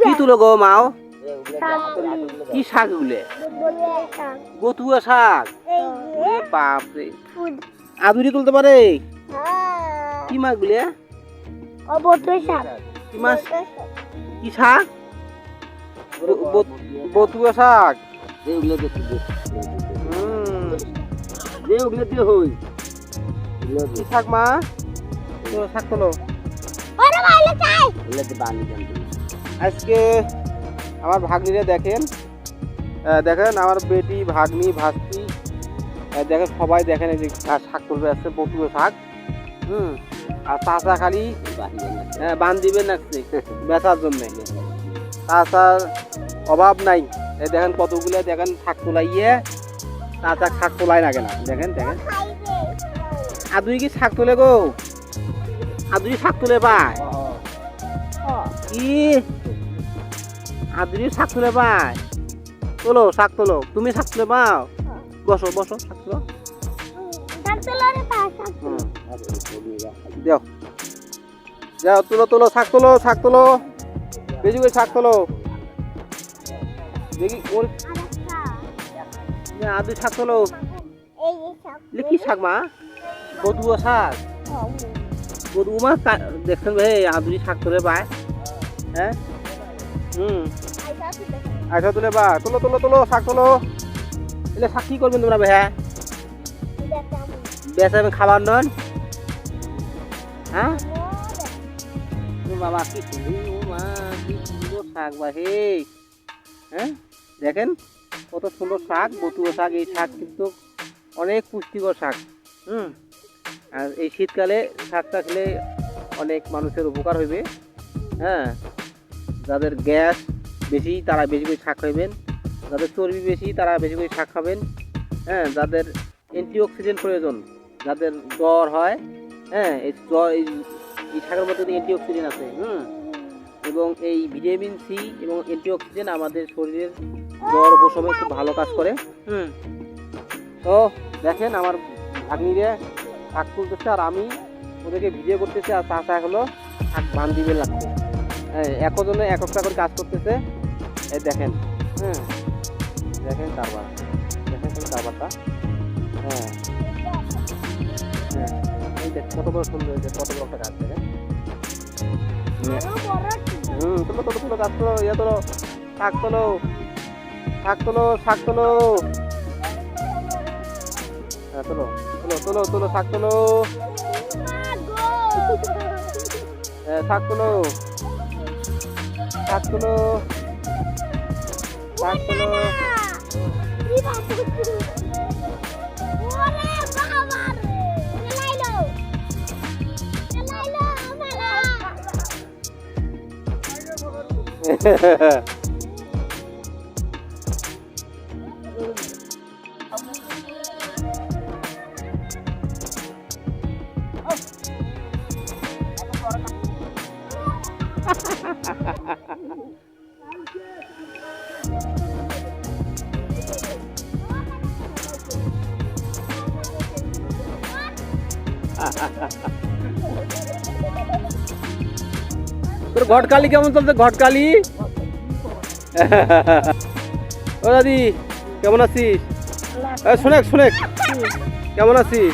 কি তুলো গো মাও? কি শাক গুলে? বতুয়া শাক। বাপরে, আদুরি তুলতে পারে? কি মাছ গুলে? কি মাছ? কি শাক? বতুয়া শাক। কি শাক মা? শাক তোলো। আজকে আমার ভাগ্নিরা দেখেন, দেখেন আমার বেটি, ভাগ্নি, ভাস্তি, দেখেন সবাই দেখেন এই যে শাক তুলবে আসছে, বতুয়া শাক। আর চাচা খালি বান দিবেন আসছে বেচার জন্য, চাচার অভাব নাই। এই দেখেন কতগুলো দেখেন শাক তোলাইয়ে, চাচা শাক তোলাই না কেন, দেখেন দেখেন। আদুই কি শাক তোলে গো? আদুই শাক তোলে পায়? কি আদুই শাক তোলে পায়? তোলো শাক তোলো, তুমি শাক তোলে পাও? বসো বসো, শাক তোলো। যাও যাও, তোলো তোলো, শাক তোলো, শাক তোলো, বেশি করে শাক তোলো। দেখি আদুই শাক তোলো। কি শাক মা? বদুয়া শাক। বদুয়া মাছ দেখছেন ভাই, আদুই শাক তোলে পায়। হ্যাঁ, আচ্ছা তুলে বা, তোলো তোলো তোলো, শাক তোলো। এলে শাক কি করবেন তোমরা ভাইয়া? বেচাবেন, খাবার নন? হ্যাঁ বাবা, কি সুন্দর শাক বা হে। হ্যাঁ দেখেন কত সুন্দর শাক, বতুয়া শাক। এই শাক কিন্তু অনেক পুষ্টিকর শাক। আর এই শীতকালে শাকটা খেলে অনেক মানুষের উপকার হইবে। হ্যাঁ, যাদের গ্যাস বেশি তারা বেশি করে শাক খাইবেন, যাদের চর্বি বেশি তারা বেশি করে শাক খাবেন। হ্যাঁ, যাদের অ্যান্টিঅক্সিডেন্ট প্রয়োজন, যাদের জ্বর হয়, হ্যাঁ এই জ্বর, এই শাকের মধ্যে অ্যান্টিঅক্সিডেন্ট আছে। এবং এই ভিটামিন সি এবং অ্যান্টিঅক্সিডেন্ট আমাদের শরীরের জ্বর উপশমে খুব ভালো কাজ করে। তো দেখেন আমার ভাগ্নিরে শাক তুলতেছে আর আমি ওদেরকে ভিডিও করতেছি, আর চাষা হলো শাক বান দিবে লাগছে। হ্যাঁ, একজনে এক একটা করে কাজ করতেছে। এই দেখেন, দেখেন কারবার, দেখেন কারবারটা। হ্যাঁ হ্যাঁ, এই দেখ কত বড় সুন্দর হয়েছে, কত বড় একটা গাছ। দেখেন তোলো তোলো তোলো, গাছ তোলো, ইয়ে তোলো, শাক তোলো, শাক তোলো, শাক তোলো। হ্যাঁ তোলো তোলো তোলো তোলো, শাক তোলো, শাক তোলো, শাক তোলো, শাক তোলো। তোর ঘটকালি কেমন চলছে? ঘটকালি ও দাদি কেমন আছিস? শোনেক শোনেক, কেমন আছিস?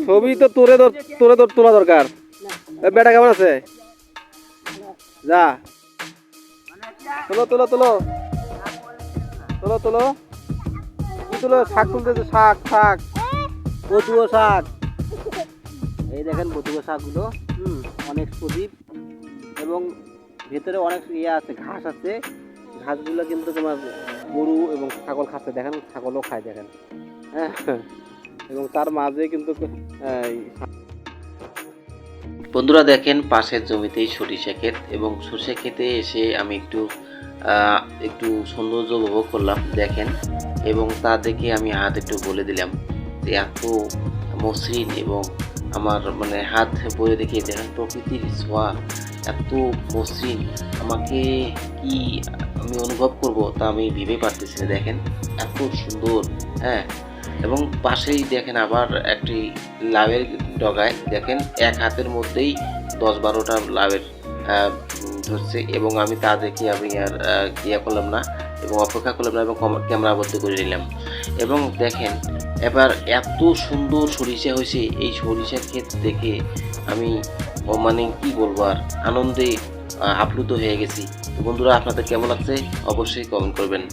ছবি তো তোরে তোলা দরকার। বেটা কেমন আছে? যা তোলো তোলো তোলো তোলো তোলো, কি তোলো? শাক তুলতেছে, শাক শাক, বতুয়া শাক। এই দেখেন বতুয়া শাকগুলো অনেক সজীব এবং ভেতরে অনেক ইয়ে আছে, ঘাস আছে। ঘাসগুলো কিন্তু তোমার গরু এবং ছাগল খাচ্ছে, দেখেন ছাগলও খায় দেখেন। হ্যাঁ, এবং তার মাঝে কিন্তু বন্ধুরা দেখেন পাশের জমিতেই সরিষা ক্ষেত, এবং সরিষা ক্ষেতে এসে আমি একটু সৌন্দর্য উপভোগ করলাম দেখেন। এবং তা দেখে আমি হাত একটু বলে দিলাম যে এত মসৃণ, এবং আমার মানে হাত বলে দেখে দেখেন প্রকৃতির ছোঁয়া এত মসৃণ, আমাকে কি আমি অনুভব করব তা আমি ভেবে পারতেছি না। দেখেন এত সুন্দর। হ্যাঁ, এবং পাশেই দেখেন আবার একটি লাউয়ের ডগায় দেখেন এক হাতের মধ্যেই 10-12টা লাউয়ের ধরছে, এবং আমি তা দেখে আমি আর ইয়ে করলাম না এবং অপেক্ষা করলাম না এবং ক্যামেরা বদ্ধ করে নিলাম। এবং দেখেন এবার এত সুন্দর সরিষা হয়েছে, এই সরিষা ক্ষেত দেখে আমি মানে কি বলবো আর, আনন্দে আপ্লুত হয়ে গেছি। তো বন্ধুরা, আপনাদের কেমন লাগছে অবশ্যই কমেন্ট করবেন।